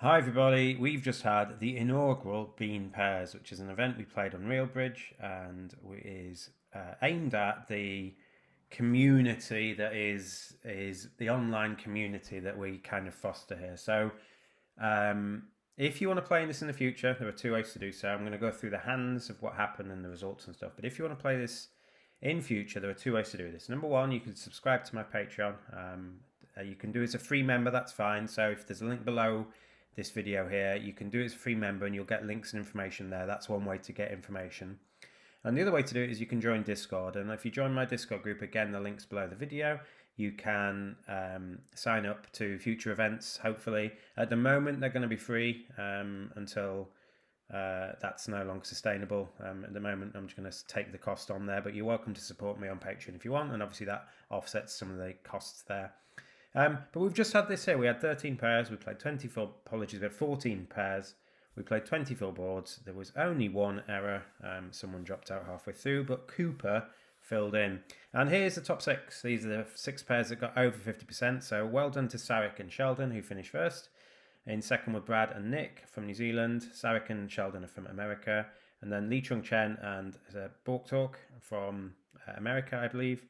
Hi everybody, we've just had the inaugural Bean Pairs, which is an event we played on RealBridge and is aimed at the community that is the online community that we kind of foster here. So if you want to play in this in the future, there are two ways to do so. I'm going to go through the hands of what happened and the results and stuff. But if you want to play this in future, there are two ways to do this. Number one, you can subscribe to my Patreon. You can do it as a free member, that's fine. So if there's a link below this video here, you can do it as a free member and you'll get links and information there. That's one way to get information. And the other way to do it is you can join Discord. And if you join my Discord group, again, the link's below the video. You can sign up to future events, hopefully. At the moment, they're going to be free until that's no longer sustainable. At the moment, I'm just going to take the cost on there, but you're welcome to support me on Patreon if you want. And obviously that offsets some of the costs there. But we've just had this here. We had 13 pairs. We played 24, apologies, we had 14 pairs. We played 24 boards. There was only one error. Someone dropped out halfway through, but Cooper filled in. And here's the top six. These are the six pairs that got over 50%. So well done to Sarek and Sheldon, who finished first. In second were Brad and Nick from New Zealand. Sarek and Sheldon are from America. And then Lee Chung Chen and Bork Talk from America, I believe.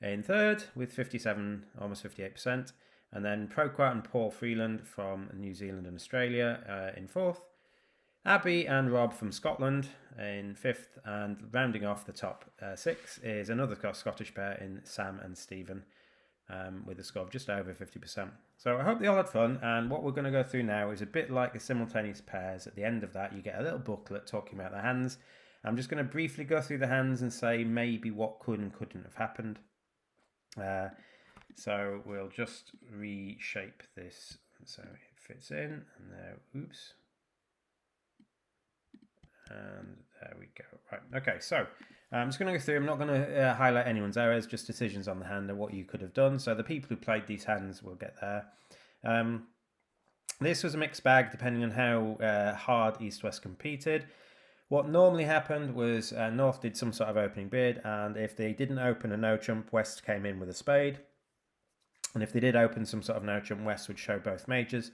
In third with 57, almost 58%. And then Proquat and Paul Freeland from New Zealand and Australia in fourth. Abby and Rob from Scotland in fifth. And rounding off the top six is another Scottish pair in Sam and Stephen with a score of just over 50%. So I hope they all had fun. And what we're going to go through now is a bit like the simultaneous pairs. At the end of that, you get a little booklet talking about the hands. I'm just going to briefly go through the hands and say maybe what could and couldn't have happened. So we'll just reshape this so it fits in, and there, oops, and there we go. Right, okay, so I'm just going to go through. I'm not going to highlight anyone's errors, just decisions on the hand and what you could have done. So the people who played these hands will get there. This was a mixed bag depending on how hard East-West competed. What normally happened was North did some sort of opening bid, and if they didn't open a no-trump, West came in with a spade. And if they did open some sort of no-trump, West would show both majors.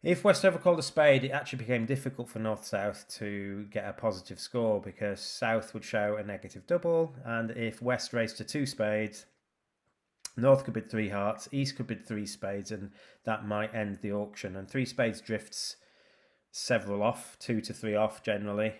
If West ever called a spade, it actually became difficult for North-South to get a positive score because South would show a negative double, and if West raised to two spades, North could bid three hearts, East could bid three spades, and that might end the auction. And three spades drifts several off, 2 to 3 off generally,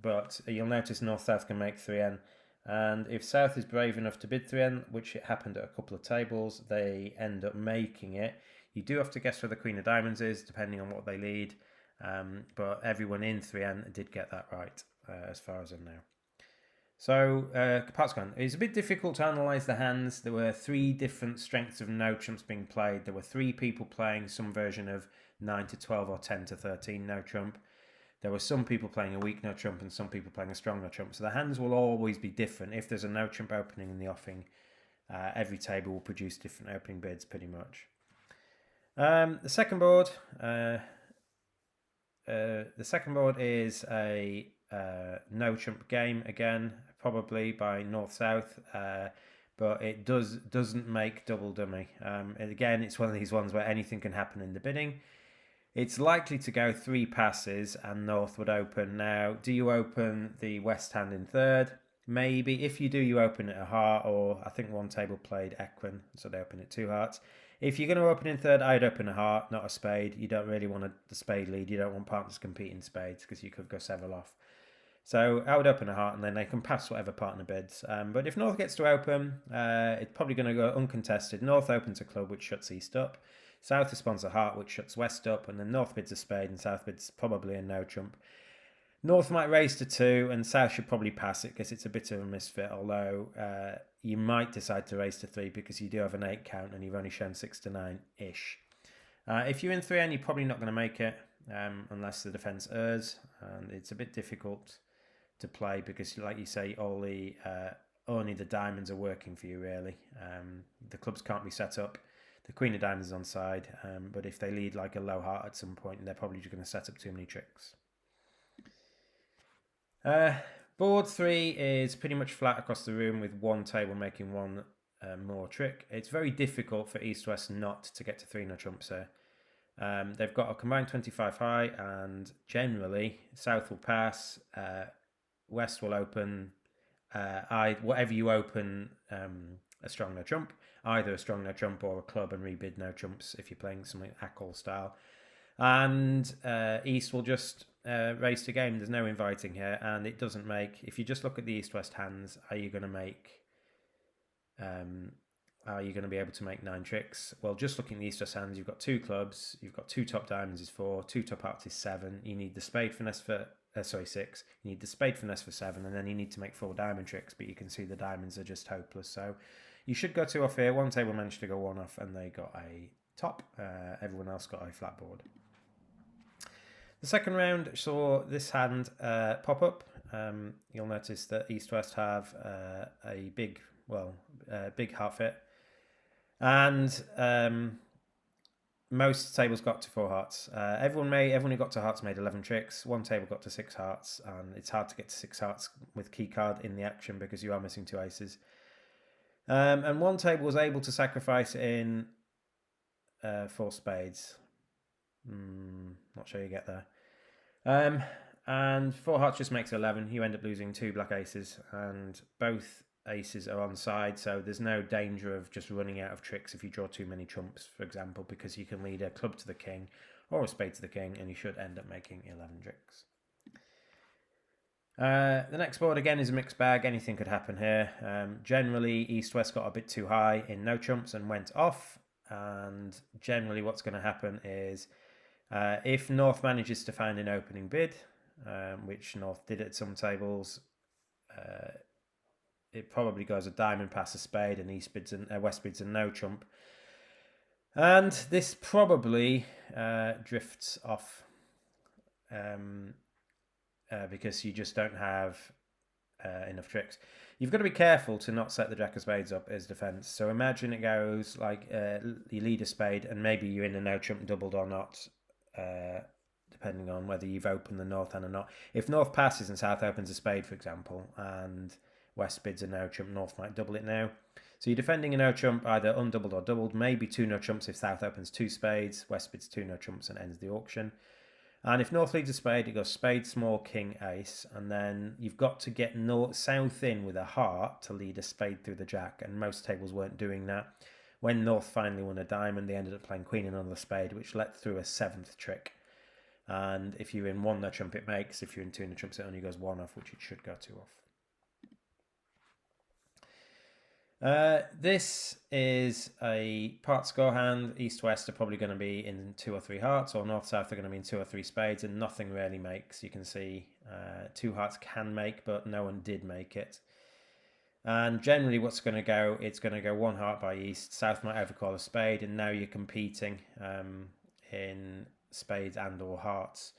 but you'll notice North-South can make 3N, and if South is brave enough to bid 3N, which it happened at a couple of tables, they end up making it. You do have to guess where the Queen of Diamonds is, depending on what they lead, but everyone in 3N did get that right, as far as I know. So, parts gone. It's a bit difficult to analyse the hands. There were 3 different strengths of no trumps being played. There were 3 people playing some version of 9 to 12 or 10 to 13 no trump. There were some people playing a weak no trump and some people playing a strong no trump. So the hands will always be different. If there's a no trump opening in the offing, every table will produce different opening bids pretty much. The second board is a no trump game again, probably by North-South, but it doesn't make double dummy. And again, it's one of these ones where anything can happen in the bidding. It's likely to go 3 passes and North would open. Now, do you open the West hand in third? Maybe. If you do, you open it a heart, or I think one table played Equine, so they open it 2 hearts. If you're going to open in third, I'd open a heart, not a spade. You don't really want the spade lead. You don't want partners competing spades because you could go several off. So I would open a heart and then they can pass whatever partner bids. But if North gets to open, it's probably going to go uncontested. North opens a club, which shuts East up. South responds a heart, which shuts West up. And then North bids a spade and South bids probably a no trump. North might raise to 2 and South should probably pass it because it's a bit of a misfit. Although you might decide to raise to 3 because you do have an 8 count and you've only shown 6 to 9-ish. If you're in 3N, you're probably not going to make it unless the defence errs. And it's a bit difficult to play because, like you say, only the diamonds are working for you really. The clubs can't be set up. The Queen of Diamonds is on side, but if they lead like a low heart at some point, they're probably just going to set up too many tricks. Board 3 is pretty much flat across the room with one table making one more trick. It's very difficult for East-West not to get to 3 no trumps here. They've got a combined 25 high, and generally South will pass, West will open. Whatever you open, a strong no trump, either a strong no trump or a club and rebid no trumps if you're playing something Ackle style. And East will just race to game. There's no inviting here, and it doesn't make. If you just look at the East-West hands, are you going to make? Are you going to be able to make 9 tricks? Well, just looking at the East-West hands, you've got 2 clubs, you've got 2 top diamonds is 4, 2 top hearts is 7. You need the spade finesse for 6. You need the spade finesse for 7, and then you need to make 4 diamond tricks. But you can see the diamonds are just hopeless. So you should go 2 off here. One table managed to go 1 off, and they got a top. Everyone else got a flat board. The second round saw this hand pop up. You'll notice that East-West have a big heart fit. And most tables got to 4 hearts. Everyone who got to hearts made 11 tricks. One table got to 6 hearts, and it's hard to get to 6 hearts with key card in the action because you are missing 2 aces. And one table was able to sacrifice in 4 spades. Not sure you get there. And 4 hearts just makes 11. You end up losing 2 black aces, and both aces are on side, so there's no danger of just running out of tricks if you draw too many trumps, for example, because you can lead a club to the king or a spade to the king, and you should end up making 11 tricks. The next board again is a mixed bag. Anything could happen here. Generally, East-West got a bit too high in no trumps and went off, and generally what's going to happen is if North manages to find an opening bid, which North did at some tables, it probably goes a diamond past a spade, and West bids a no trump, and this probably drifts off because you just don't have enough tricks. You've got to be careful to not set the jack of spades up as defense. So imagine it goes like you lead a spade, and maybe you're in a no trump doubled or not, depending on whether you've opened the North hand or not. If North passes and South opens a spade, for example, and West bids a no trump, North might double it now. So you're defending a no trump, either undoubled or doubled, maybe 2 no trumps if South opens 2 spades, West bids 2 no trumps and ends the auction. And if North leads a spade, it goes spade, small, king, ace, and then you've got to get South in with a heart to lead a spade through the jack, and most tables weren't doing that. When North finally won a diamond, they ended up playing queen and another spade, which let through a 7th trick. And if you're in 1 no trump, it makes. If you're in 2 no trumps, it only goes 1 off, which it should go 2 off. This is a part score hand. East-West are probably going to be in 2 or 3 hearts, or North-South are going to be in 2 or 3 spades, and nothing really makes. You can see 2 hearts can make, but no one did make it. And generally what's going to go, it's going to go 1 heart by East. South might overcall a spade, and now you're competing in spades and or hearts.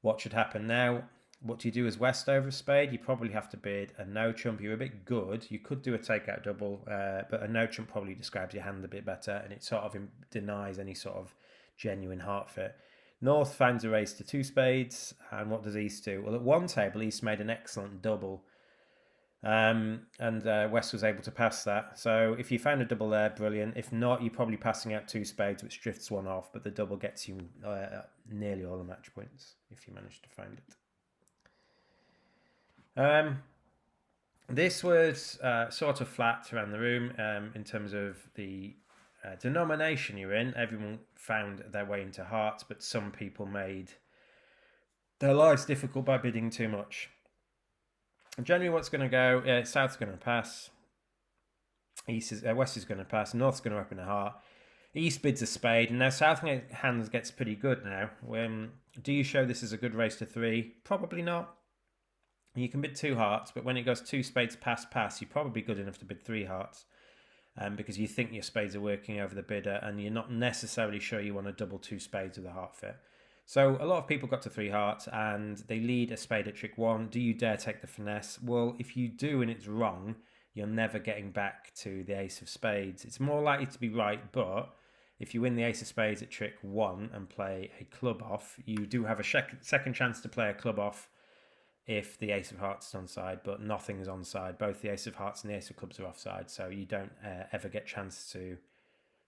What should happen now? What do you do as West over a spade? You probably have to bid a no trump. You're a bit good. You could do a takeout double, but a no trump probably describes your hand a bit better, and it sort of denies any sort of genuine heart fit. North finds a raise to 2 spades, and what does East do? Well, at one table, East made an excellent double, and West was able to pass that. So if you found a double there, brilliant. If not, you're probably passing out 2 spades, which drifts 1 off, but the double gets you nearly all the match points if you manage to find it. This was sort of flat around the room in terms of the denomination you're in. Everyone found their way into hearts, but some people made their lives difficult by bidding too much. And generally what's going to go, South's going to pass, West is going to pass, North's going to open a heart, East bids a spade, and now South hands gets pretty good now. Do you show this as a good race to 3? Probably not. You can bid 2 hearts, but when it goes 2 spades pass, you're probably good enough to bid 3 hearts because you think your spades are working over the bidder, and you're not necessarily sure you want to double 2 spades with a heart fit. So a lot of people got to 3 hearts, and they lead a spade at trick 1. Do you dare take the finesse? Well, if you do and it's wrong, you're never getting back to the ace of spades. It's more likely to be right, but if you win the ace of spades at trick 1 and play a club off, you do have a second chance to play a club off if the ace of hearts is onside, but nothing is onside. Both the ace of hearts and the ace of clubs are offside, so you don't ever get chance to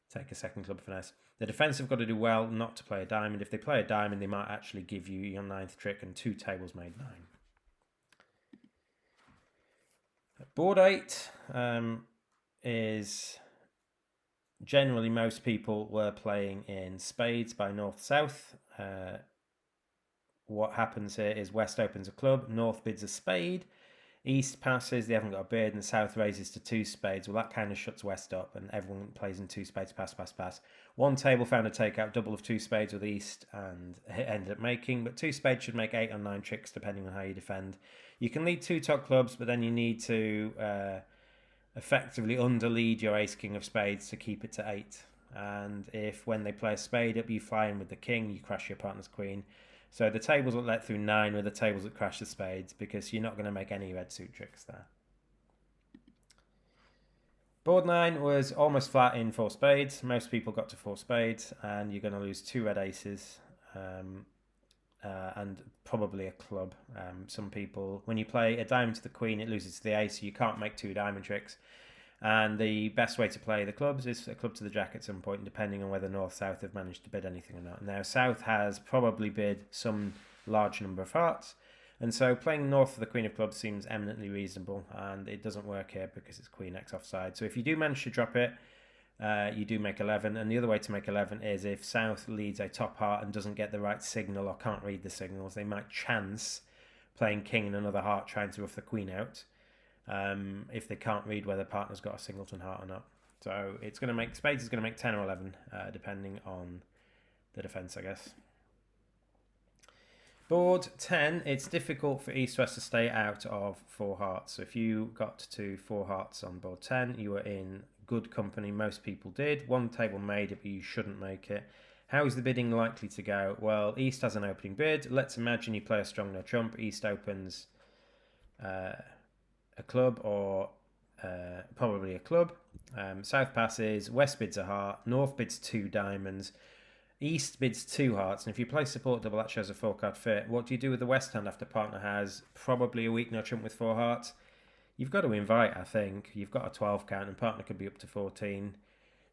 take a second club finesse. The defence have got to do well not to play a diamond. If they play a diamond, they might actually give you your 9th trick and 2 tables made 9. Board 8 is generally most people were playing in spades by north-south. What happens here is West opens a club, North bids a spade, East passes, they haven't got a bid, and South raises to 2 spades. Well, that kind of shuts West up, and everyone plays in 2 spades, pass, pass, pass. One table found a takeout double of 2 spades with East, and it ended up making, but 2 spades should make 8 or 9 tricks depending on how you defend. You can lead 2 top clubs, but then you need to effectively underlead your ace-king of spades to keep it to 8. And if when they play a spade up, you fly in with the king, you crash your partner's queen. So the tables that let through 9 were the tables that crash the spades, because you're not going to make any red suit tricks there. Board 9 was almost flat in 4 spades. Most people got to 4 spades, and you're going to lose 2 red aces and probably a club. Some people, when you play a diamond to the queen, it loses to the ace, so you can't make 2 diamond tricks. And the best way to play the clubs is a club to the jack at some point, depending on whether North-South have managed to bid anything or not. Now, South has probably bid some large number of hearts, and so playing North for the Queen of Clubs seems eminently reasonable, and it doesn't work here because it's Queen X offside. So if you do manage to drop it, you do make 11, and the other way to make 11 is if South leads a top heart and doesn't get the right signal or can't read the signals, they might chance playing king and another heart trying to rough the queen out. If they can't read whether partner's got a singleton heart or not. So it's going to make, spades is going to make 10 or 11, depending on the defence, I guess. Board 10, it's difficult for East-West to stay out of 4 hearts. So if you got to 4 hearts on board 10, you were in good company. Most people did. 1 table made it, but you shouldn't make it. How is the bidding likely to go? Well, East has an opening bid. Let's imagine you play a strong no trump. East opens a club, or probably a club. South passes, West bids a heart, North bids 2 diamonds, East bids 2 hearts, and if you play support double, that shows a 4-card fit. What do you do with the West hand after partner has probably a weak no trump with 4 hearts? You've got to invite, I think. You've got a 12 count, and partner could be up to 14.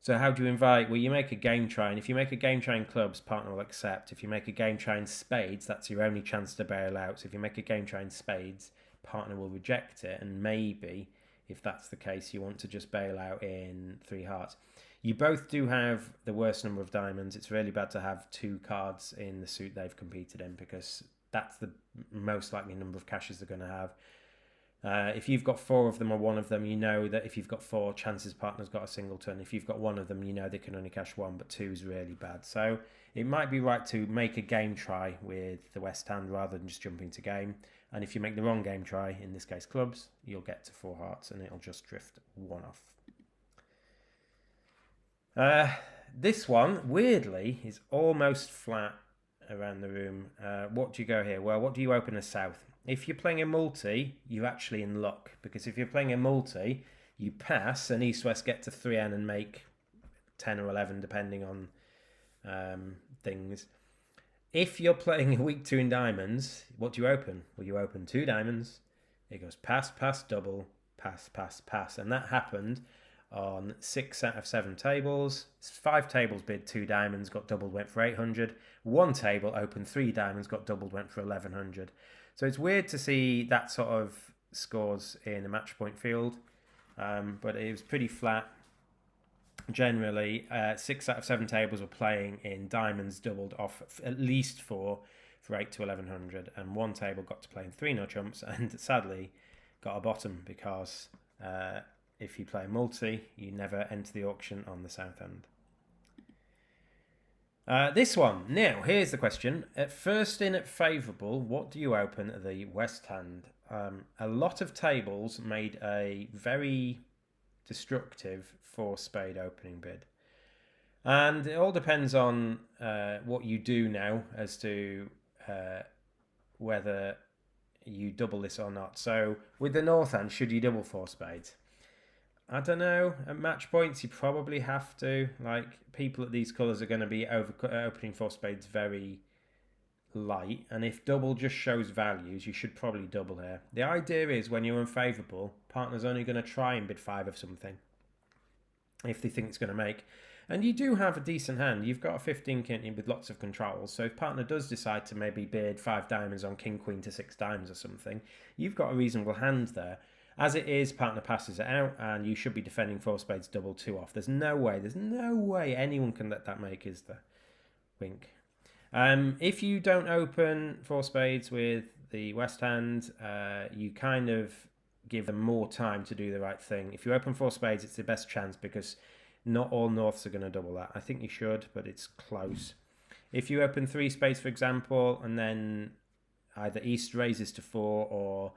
So how do you invite? Well, you make a game try, and if you make a game try in clubs, partner will accept. If you make a game try in spades, that's your only chance to bail out. So if you make a game try in spades, partner will reject it, and maybe, if that's the case, you want to just bail out in 3 hearts. You both do have the worst number of diamonds. It's really bad to have 2 cards in the suit they've competed in, because that's the most likely number of cashes they're going to have. If you've got 4 of them or 1 of them, you know that if you've got 4, chances partner's got a singleton. If you've got 1 of them, you know they can only cash 1, but 2 is really bad. So it might be right to make a game try with the West hand rather than just jumping to game. And if you make the wrong game try, in this case clubs, you'll get to 4 hearts and it'll just drift 1 off. This one, weirdly, is almost flat around the room. What do you go here? Well, what do you open as South? If you're playing a multi, you're actually in luck, because if you're playing a multi, you pass and East-West get to 3N and make 10 or 11 depending on things. If you're playing a week 2 in diamonds, what do you open? Well, you open 2 diamonds. It goes pass, pass, double, pass, pass, pass. And that happened on 6 out of 7 tables. 5 tables bid 2 diamonds, got doubled, went for 800. 1 table opened 3 diamonds, got doubled, went for 1100. So it's weird to see that sort of scores in a match point field, but it was pretty flat. Generally, 6 out of 7 tables were playing in diamonds doubled off at least 4 for 8 to 1100, and 1 table got to play in 3 no trumps, and sadly got a bottom, because if you play multi, you never enter the auction on the South end. This one. Now, here's the question. At first in at favourable, what do you open at the West hand? A lot of tables made a very destructive 4-spade opening bid. And it all depends on what you do now as to whether you double this or not. So with the North hand, should you double 4 spades? I don't know. At match points, you probably have to. Like, people at these colours are going to be opening 4 spades very light. And if double just shows values, you should probably double here. The idea is when you're unfavourable, partner's only going to try and bid 5 of something if they think it's going to make. And you do have a decent hand. You've got a 15 king with lots of controls. So if partner does decide to maybe bid 5 diamonds on king, queen to 6 diamonds or something, you've got a reasonable hand there. As it is, partner passes it out, and you should be defending 4 spades double 2 off. There's no way anyone can let that make, is there? Wink. If you don't open 4 spades with the West hand, you kind of give them more time to do the right thing. If you open 4 spades, it's the best chance because not all Norths are going to double that. I think you should, but it's close. If you open 3 spades, for example, and then either East raises to 4 or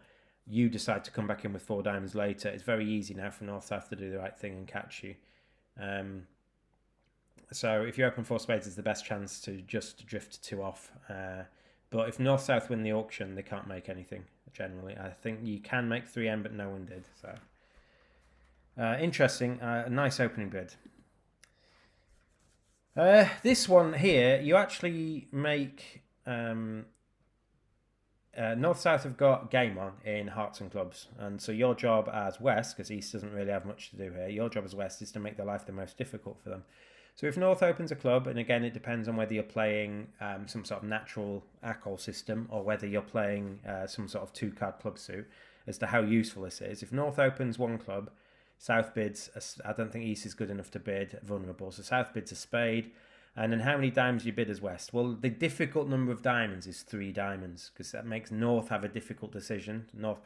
you decide to come back in with 4 diamonds later, it's very easy now for North-South to do the right thing and catch you. So if you open 4 spades, it's the best chance to just drift 2 off. But if North-South win the auction, they can't make anything, generally. I think you can make 3M, but no one did. So interesting. Nice opening bid. This one here, you actually make... North-South have got game on in hearts and clubs, and so your job as West, because East doesn't really have much to do here, your job as West is to make their life the most difficult for them. So if North opens a club, and again it depends on whether you're playing some sort of natural ACOL system or whether you're playing some sort of 2-card club suit as to how useful this is. If North opens 1 club, South bids, I don't think East is good enough to bid vulnerable, so South bids a spade. And then how many diamonds you bid as West? Well, the difficult number of diamonds is 3 diamonds because that makes North have a difficult decision. North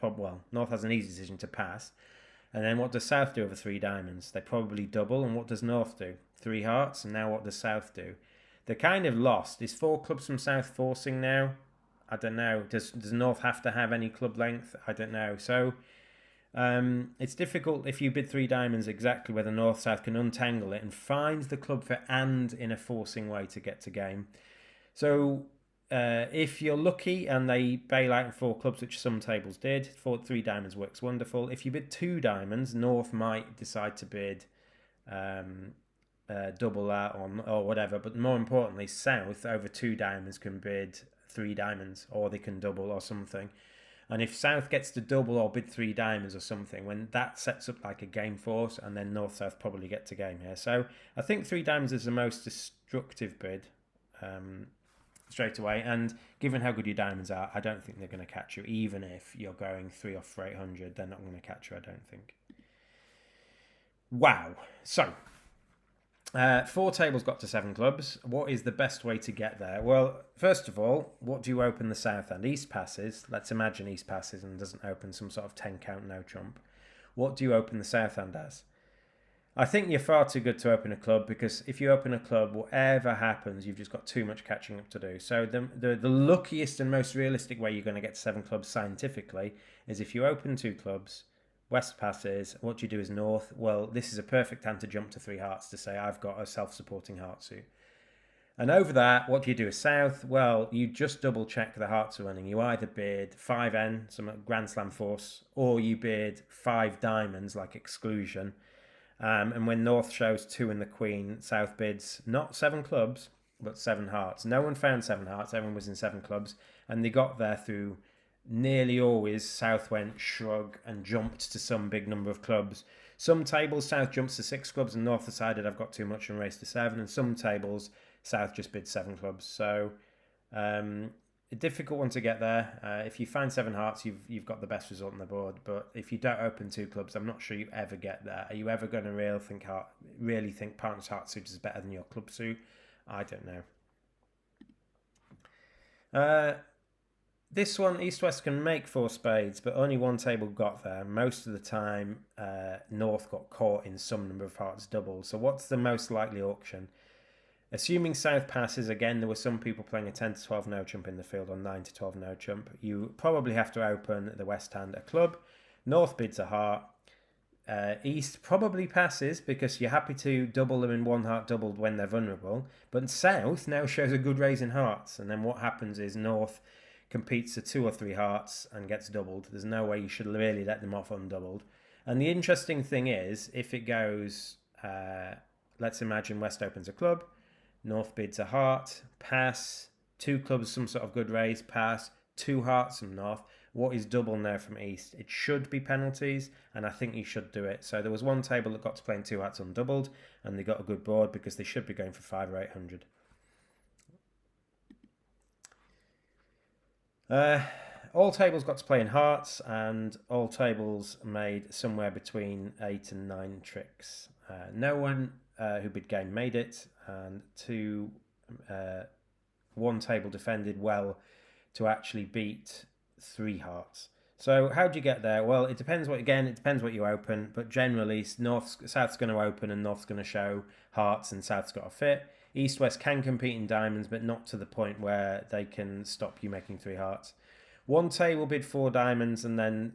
has an easy decision to pass. And then what does South do over 3 diamonds? They probably double. And what does North do? 3 hearts. And now what does South do? They're kind of lost. Is 4 clubs from South forcing now? I don't know. Does North have to have any club length? I don't know. So it's difficult if you bid 3 diamonds exactly whether North-South can untangle it and find the club for and in a forcing way to get to game. So if you're lucky and they bail out in 4 clubs, which some tables did, 3 diamonds works wonderful. If you bid 2 diamonds, North might decide to bid double that or whatever, but more importantly, South over 2 diamonds can bid 3 diamonds or they can double or something. And if South gets to double or bid 3 diamonds or something, when that sets up like a game force, and then North-South probably get to game here. So I think 3 diamonds is the most destructive bid straight away. And given how good your diamonds are, I don't think they're going to catch you. Even if you're going 3 off for 800, they're not going to catch you, I don't think. Wow. So 4 tables got to 7 clubs. What is the best way to get there? Well, first of all, what do you open the South hand? East passes. Let's imagine East passes and doesn't open some sort of 10 count no trump. What do you open the South hand as? I think you're far too good to open a club because if you open a club, whatever happens, you've just got too much catching up to do. So the luckiest and most realistic way you're going to get to 7 clubs scientifically is if you open 2 clubs, West passes, what you do is North. Well, this is a perfect time to jump to 3 hearts to say, I've got a self-supporting heart suit. And over that, what do you do is South? Well, you just double check the hearts are running. You either bid 5N, some Grand Slam force, or you bid 5 diamonds, like exclusion. And when North shows 2 and the Queen, South bids not 7 clubs, but 7 hearts. No one found 7 hearts. Everyone was in 7 clubs. And they got there through... Nearly always South went shrug and jumped to some big number of clubs. Some tables South jumps to 6 clubs and North decided I've got too much and raced to 7. And some tables South just bid 7 clubs. So a difficult one to get there. If you find 7 hearts, you've got the best result on the board. But if you don't open 2 clubs, I'm not sure you ever get there. Are you ever going to really think partner's heart suit is better than your club suit? I don't know. This one, East-West can make 4 spades, but only 1 table got there. Most of the time, North got caught in some number of hearts doubled. So what's the most likely auction? Assuming South passes, again, there were some people playing a 10 to 12 no trump in the field or 9 to 12 no trump. You probably have to open the West hand a club. North bids a heart. East probably passes because you're happy to double them in 1 heart doubled when they're vulnerable. But South now shows a good raise in hearts. And then what happens is North competes to 2 or 3 hearts and gets doubled. There's no way you should really let them off undoubled. And the interesting thing is, if it goes, let's imagine West opens a club, North bids a heart, pass, 2 clubs, some sort of good raise, pass, 2 hearts from North. What is double now from East? It should be penalties, and I think you should do it. So there was one table that got to playing 2 hearts undoubled, and they got a good board because they should be going for 5 or 800. All tables got to play in hearts, and all tables made somewhere between 8 and 9 tricks. No one who bid game made it, and one table defended well to actually beat 3 hearts. So how do you get there? Well, it depends what you open, but generally South's going to open and North's going to show hearts, and South's got a fit. East West can compete in diamonds, but not to the point where they can stop you making 3 hearts. One table bid 4 diamonds, and then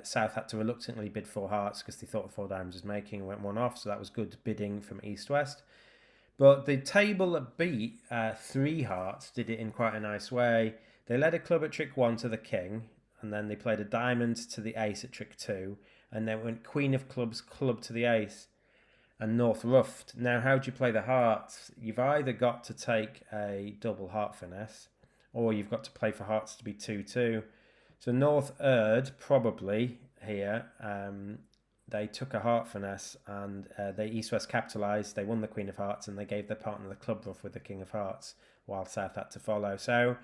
South had to reluctantly bid 4 hearts because they thought 4 diamonds was making, and went 1 off, so that was good bidding from East West. But the table that beat 3 hearts did it in quite a nice way. They led a club at trick 1 to the king, and then they played a diamond to the ace at trick 2, and then went queen of clubs, club to the ace, and North ruffed. Now, how do you play the hearts? You've either got to take a double heart finesse, or you've got to play for hearts to be 2-2. So North erred, probably, here. They took a heart finesse, and they East-West capitalised. They won the Queen of Hearts, and they gave their partner the club ruff with the King of Hearts, while South had to follow. So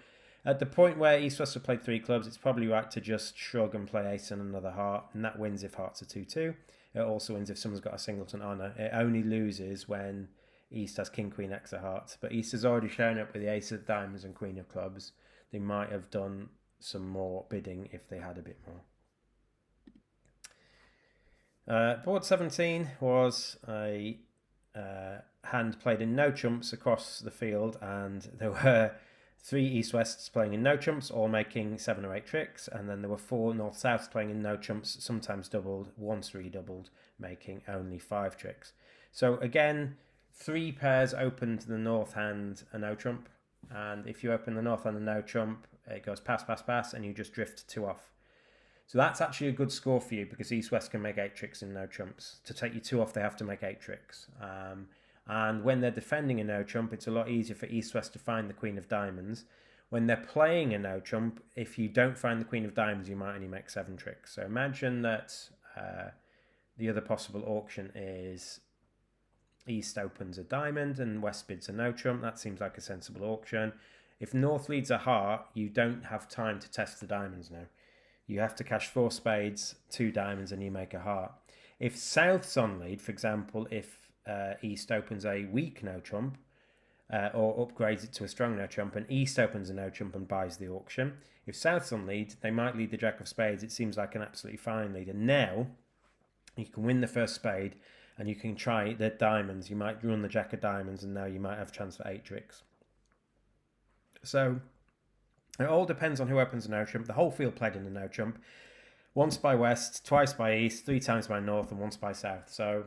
at the point where East-West have played 3 clubs, it's probably right to just shrug and play ace and another heart, and that wins if hearts are 2-2. It also wins if someone's got a singleton honour. It only loses when East has king, queen, x of hearts. But East has already shown up with the ace of diamonds and queen of clubs. They might have done some more bidding if they had a bit more. Board 17 was a hand played in no trumps across the field, and there were 3 East-Wests playing in no trumps, all making 7 or 8 tricks, and then there were 4 North-Souths playing in no trumps, sometimes doubled, once redoubled, making only 5 tricks. So again, 3 pairs open to the North hand a no trump, and if you open the North hand a no trump, it goes pass, pass, pass, and you just drift 2 off. So that's actually a good score for you, because East-West can make 8 tricks in no trumps. To take you 2 off, they have to make 8 tricks. And when they're defending a no trump, it's a lot easier for East-West to find the Queen of Diamonds. When they're playing a no trump, if you don't find the Queen of Diamonds, you might only make 7 tricks. So imagine that the other possible auction is East opens a diamond and West bids a no trump. That seems like a sensible auction. If North leads a heart, you don't have time to test the diamonds now. You have to cash 4 spades, 2 diamonds, and you make a heart. If South's on lead, for example, if East opens a weak no trump or upgrades it to a strong no trump, and East opens a no trump and buys the auction. If South's on lead, they might lead the Jack of Spades. It seems like an absolutely fine lead. And now you can win the first spade, and you can try the diamonds. You might run the Jack of Diamonds, and now you might have a chance for 8 tricks. So it all depends on who opens a no trump. The whole field played in a no trump. Once by West, twice by East, 3 times by North, and once by South. So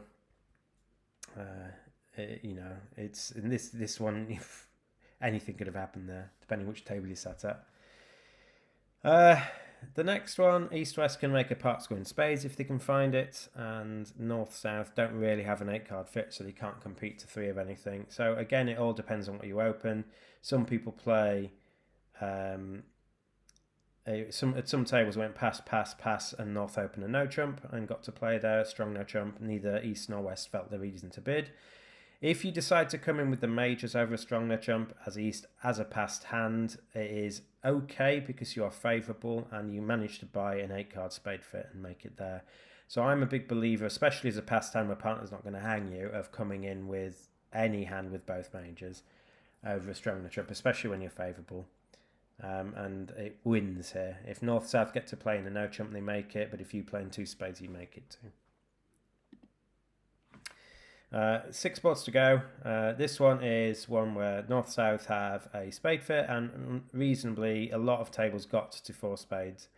it's in this one, if anything could have happened there, depending which table you sat at. The next one, East-West can make a part score in spades if they can find it, and North-South don't really have an 8-card fit, so they can't compete to 3 of anything. So again, it all depends on what you open. Some people play at some tables went pass, pass, pass, and North opened a no trump and got to play there, strong no trump. Neither East nor West felt the reason to bid. If you decide to come in with the majors over a strong no trump as East as a passed hand, it is okay because you are favourable and you manage to buy an 8-card spade fit and make it there. So I'm a big believer, especially as a passed hand where partner's not going to hang you, of coming in with any hand with both majors over a strong no trump, especially when you're favourable. And it wins here. If North-South get to play in a no trump, they make it, but if you play in 2 spades, you make it too. 6 spots to go. This one is one where North-South have a spade fit, and reasonably a lot of tables got to 4 spades.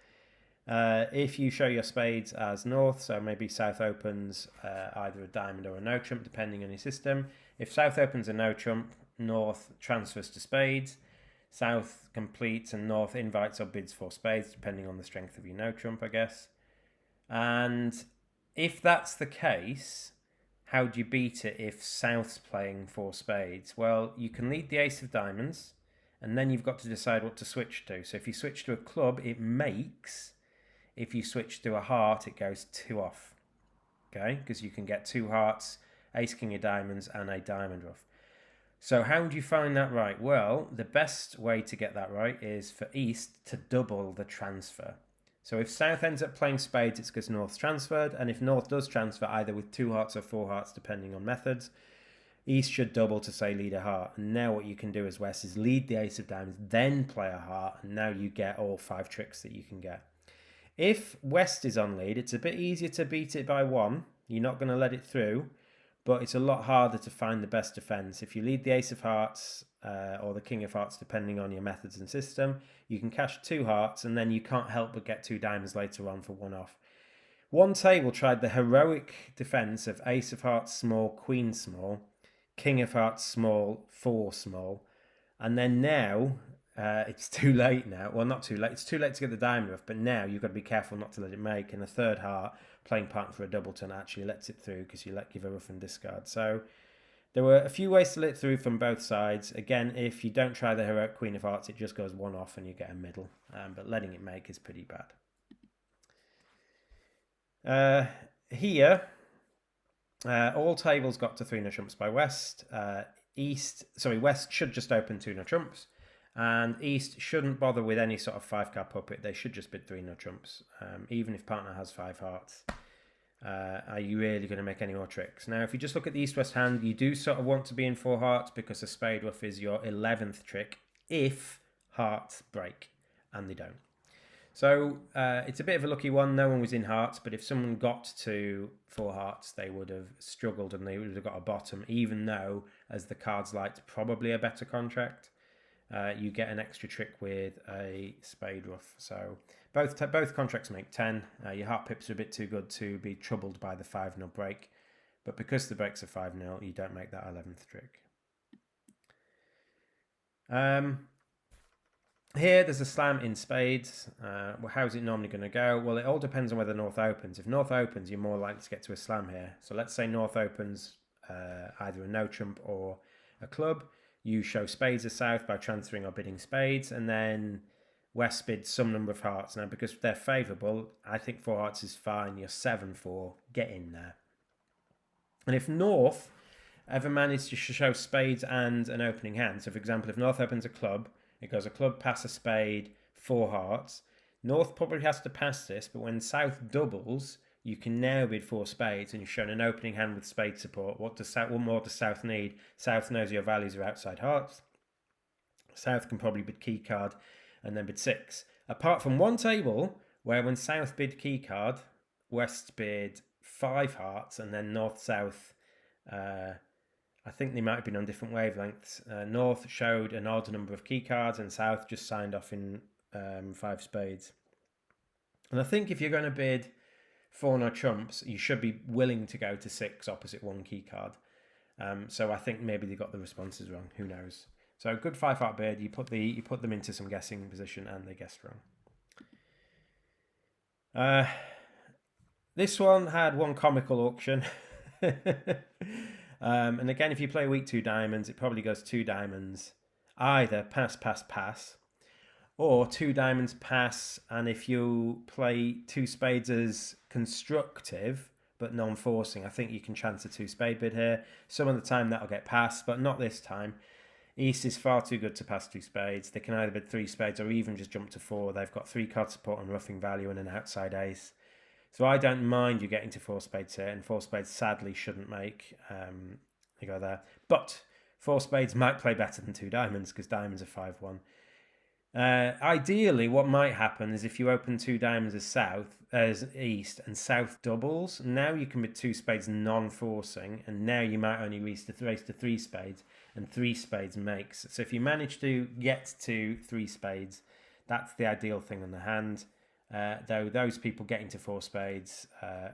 If you show your spades as North, so maybe South opens either a diamond or a no trump, depending on your system. If South opens a no trump, North transfers to spades. South completes and North invites or bids 4 spades, depending on the strength of your no trump, I guess. And if that's the case, how do you beat it if South's playing 4 spades? Well, you can lead the ace of diamonds, and then you've got to decide what to switch to. So if you switch to a club, it makes. If you switch to a heart, it goes 2 off. Okay, because you can get 2 hearts, ace, king of diamonds, and a diamond ruff. So how do you find that right? Well, the best way to get that right is for East to double the transfer. So if South ends up playing spades, it's because North's transferred, and if North does transfer either with 2 hearts or 4 hearts, depending on methods, East should double to say lead a heart. And now what you can do as West is lead the ace of diamonds, then play a heart, and now you get all 5 tricks that you can get. If West is on lead, it's a bit easier to beat it by 1. You're not going to let it through, but it's a lot harder to find the best defense. If you lead the ace of hearts or the king of hearts, depending on your methods and system, you can cash 2 hearts, and then you can't help but get 2 diamonds later on for 1 off. One table tried the heroic defense of ace of hearts small, queen small, king of hearts small, 4 small, and then now it's too late now. Well, not too late. It's too late to get the diamond ruff, but now you've got to be careful not to let it make. And a third heart, playing partner for a doubleton, actually lets it through because you give a ruff and discard. So there were a few ways to let it through from both sides. Again, if you don't try the heroic queen of hearts, it just goes 1 off and you get a middle. But letting it make is pretty bad. Here, all tables got to 3 no trumps by West. West should just open 2 no trumps. And East shouldn't bother with any sort of 5-card puppet. They should just bid 3 no trumps, even if partner has 5 hearts. Are you really going to make any more tricks? Now, if you just look at the East-West hand, you do sort of want to be in 4 hearts because a spade ruff is your 11th trick if hearts break, and they don't. So it's a bit of a lucky one. No one was in hearts, but if someone got to 4 hearts, they would have struggled and they would have got a bottom, even though, as the cards liked, probably a better contract. You get an extra trick with a spade ruff. So both contracts make 10. Your heart pips are a bit too good to be troubled by the 5-0 break. But because the breaks are 5-0, you don't make that 11th trick. Here, there's a slam in spades. How's it normally going to go? Well, it all depends on whether North opens. If North opens, you're more likely to get to a slam here. So let's say North opens either a no trump or a club. You show spades as South by transferring or bidding spades, and then West bids some number of hearts. Now, because they're favourable, I think 4 hearts is fine. You're 7-4. Get in there. And if North ever managed to show spades and an opening hand, so for example, if North opens a club, it goes a club, pass a spade, 4 hearts. North probably has to pass this, but when South doubles, you can now bid 4 spades, and you've shown an opening hand with spade support. What more does South need? South knows your values are outside hearts. South can probably bid key card and then bid 6. Apart from one table where when South bid key card, West bid 5 hearts, and then North-South, I think they might have been on different wavelengths. North showed an odd number of key cards, and South just signed off in 5 spades. And I think if you're going to bid 4 no trumps, you should be willing to go to 6 opposite 1 key card. So I think maybe they got the responses wrong. Who knows? So good 5-heart bid. You put them into some guessing position, and they guessed wrong. This one had one comical auction. And again, if you play weak 2 diamonds, it probably goes 2 diamonds, either pass, pass, pass, or 2 diamonds pass, and if you play 2 spades as constructive but non-forcing, I think you can chance a 2 spade bid here. Some of the time that'll get passed, but not this time. East is far too good to pass 2 spades. They can either bid 3 spades or even just jump to 4. They've got 3 card support and roughing value and an outside ace. So I don't mind you getting to 4 spades here, and 4 spades sadly shouldn't make. You go there. But 4 spades might play better than 2 diamonds because diamonds are 5-1. Ideally, what might happen is if you open 2 diamonds as East, and South doubles, now you can bid 2 spades non-forcing, and now you might only race to 3 spades, and 3 spades makes. So if you manage to get to 3 spades, that's the ideal thing on the hand. Though those people getting to 4 spades,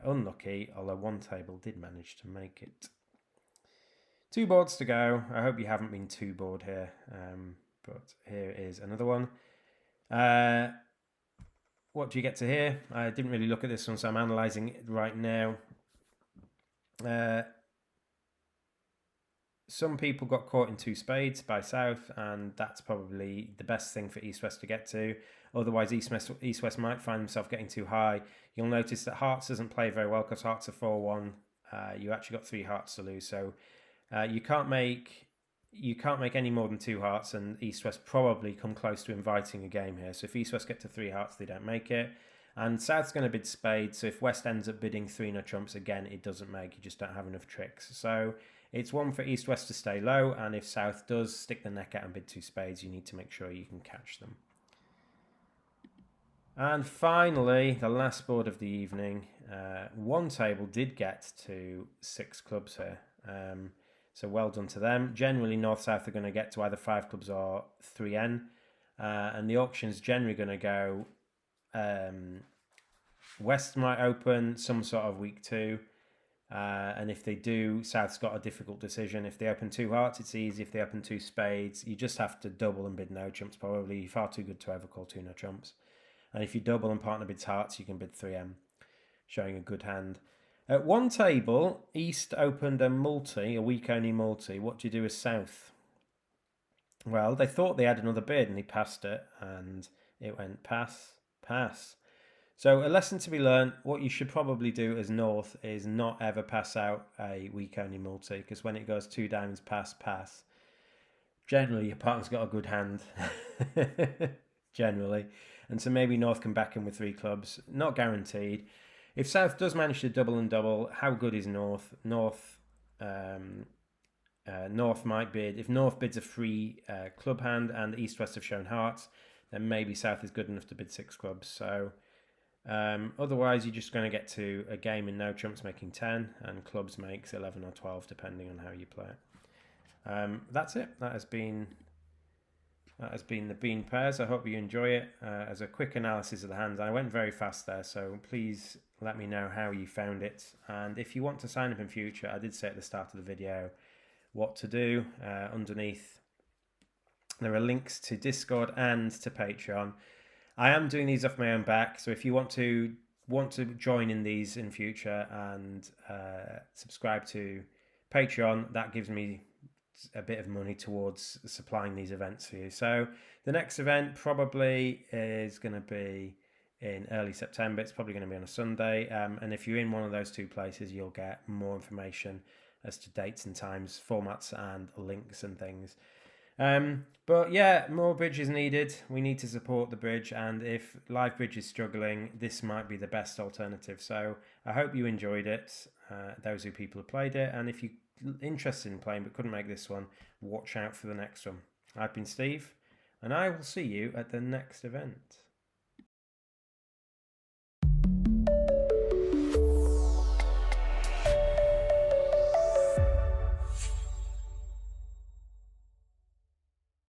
unlucky, although one table did manage to make it. 2 boards to go. I hope you haven't been too bored here, but here is another one. What do you get to here? I didn't really look at this one, so I'm analysing it right now. some people got caught in two spades by South, and that's probably the best thing for East-West to get to. Otherwise, East-West might find themselves getting too high. You'll notice that Hearts doesn't play very well because Hearts are 4-1. You actually got 3 Hearts to lose, so you can't make any more than 2 Hearts, and East-West probably come close to inviting a game here. So if East-West get to 3 Hearts, they don't make it. And South's going to bid spades, so if West ends up bidding 3 no trumps, again, it doesn't make. You just don't have enough tricks. So it's one for East-West to stay low, and if South does stick the neck out and bid 2 spades, you need to make sure you can catch them. And finally, the last board of the evening. One table did get to 6 clubs here. So well done to them. Generally, North-South are going to get to either 5 clubs or 3N. And the auction's generally going to go... West might open some sort of week 2. And if they do, South's got a difficult decision. If they open 2 Hearts, it's easy. If they open 2 spades, you just have to double and bid no trumps, probably. You're far too good to overcall 2 no trumps. And if you double and partner bids Hearts, you can bid 3M, showing a good hand. At one table, East opened a multi, a week-only multi. What do you do with South? Well, they thought they had another bid, and he passed it, and it went pass, pass. So a lesson to be learned, what you should probably do as North is not ever pass out a week-only multi, because when it goes 2 diamonds, pass, pass, generally your partner's got a good hand, generally. And so maybe North can back in with 3 clubs, not guaranteed. If South does manage to double and double, how good is North? North might bid. If North bids a free club hand and East-West have shown Hearts, then maybe South is good enough to bid 6 clubs. So otherwise, you're just going to get to a game in no trumps making 10, and clubs makes 11 or 12, depending on how you play it. That's it. That has been the bean pairs. I hope you enjoy it. As a quick analysis of the hands, I went very fast there, so please let me know how you found it. And if you want to sign up in future, I did say at the start of the video what to do. Underneath, there are links to Discord and to Patreon. I am doing these off my own back, so if you want to join in these in future and subscribe to Patreon, that gives me a bit of money towards supplying these events for you. So the next event probably is going to be in early September. It's probably going to be on a Sunday. And if you're in one of those 2 places, you'll get more information as to dates and times, formats and links and things. But yeah, more bridge is needed. We need to support the bridge. And if RealBridge is struggling, this might be the best alternative. So I hope you enjoyed it, those who people have played it. And if you interested in playing but couldn't make this one, watch out for the next one. I've been Steve, and I will see you at the next event.